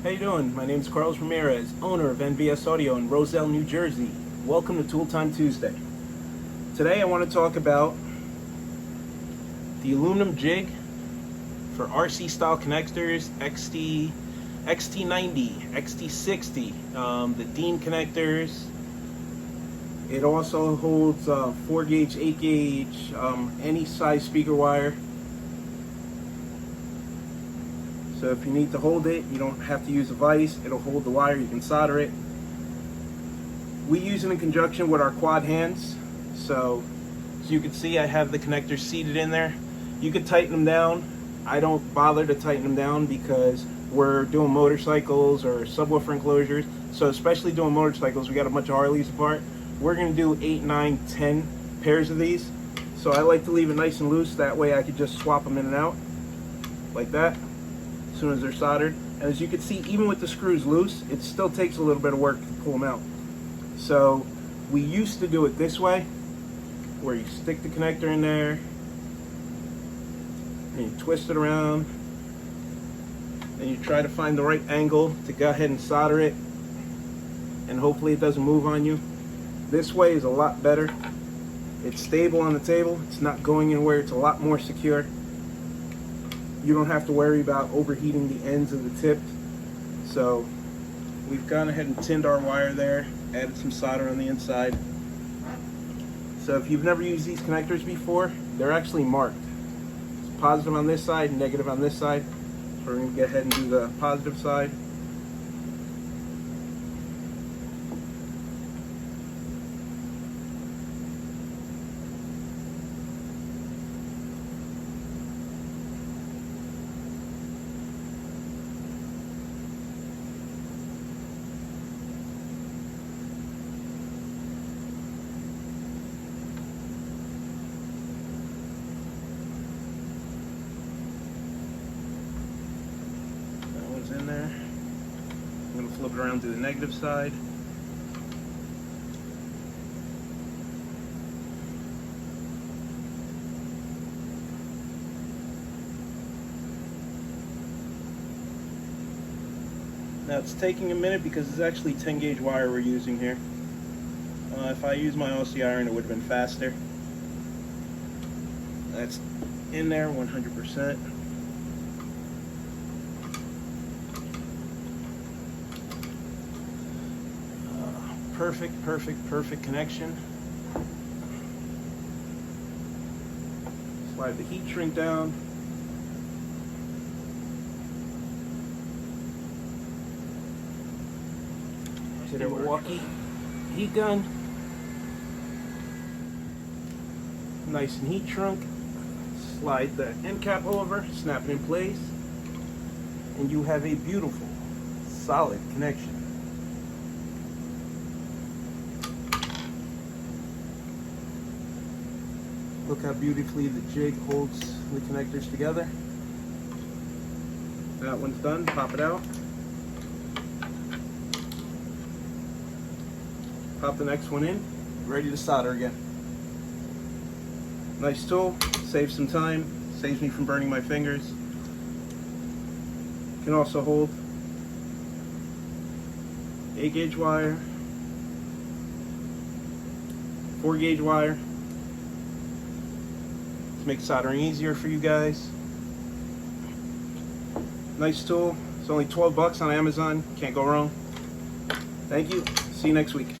How you doing? My name is Carlos Ramirez, owner of NVS Audio in Roselle, New Jersey. Welcome to Tool Time Tuesday. Today I want to talk about the aluminum jig for RC style connectors, XT90, XT60, the Dean connectors. It also holds 4 gauge, 8 gauge, any size speaker wire. So if you need to hold it, you don't have to use a vise. It'll hold the wire, you can solder it. We use it in conjunction with our quad hands. So as you can see, I have the connectors seated in there. You could tighten them down. I don't bother to tighten them down because we're doing motorcycles or subwoofer enclosures. So especially doing motorcycles, we got a bunch of Harleys apart. We're gonna do 8, 9, 10 pairs of these. So I like to leave it nice and loose. That way I could just swap them in and out like that. As soon as they're soldered. And as you can see, even with the screws loose, it still takes a little bit of work to pull them out. So we used to do it this way, where you stick the connector in there and you twist it around and you try to find the right angle to go ahead and solder it, and hopefully it doesn't move on you. This way is a lot better. It's stable on the table, it's not going anywhere, it's a lot more secure. You don't have to worry about overheating the ends of the tip. So we've gone ahead and tinned our wire there, added some solder on the inside. So if you've never used these connectors before, they're actually marked. It's positive on this side, negative on this side. So we're going to go ahead and do the positive side. In there. I'm going to flip it around to the negative side. Now it's taking a minute because it's actually 10 gauge wire we're using here. If I use my Aussie iron, it would have been faster. That's in there 100%. Perfect connection. Slide the heat shrink down. Hit a Milwaukee heat gun. Nice and heat shrunk. Slide the end cap over, snap it in place, and you have a beautiful, solid connection. Look how beautifully the jig holds the connectors together. That one's done, pop it out. Pop the next one in, ready to solder again. Nice tool, saves some time, saves me from burning my fingers. Can also hold 8 gauge wire, 4 gauge wire. Make soldering easier for you guys. Nice tool. It's only 12 bucks on Amazon. Can't go wrong. Thank you. See you next week.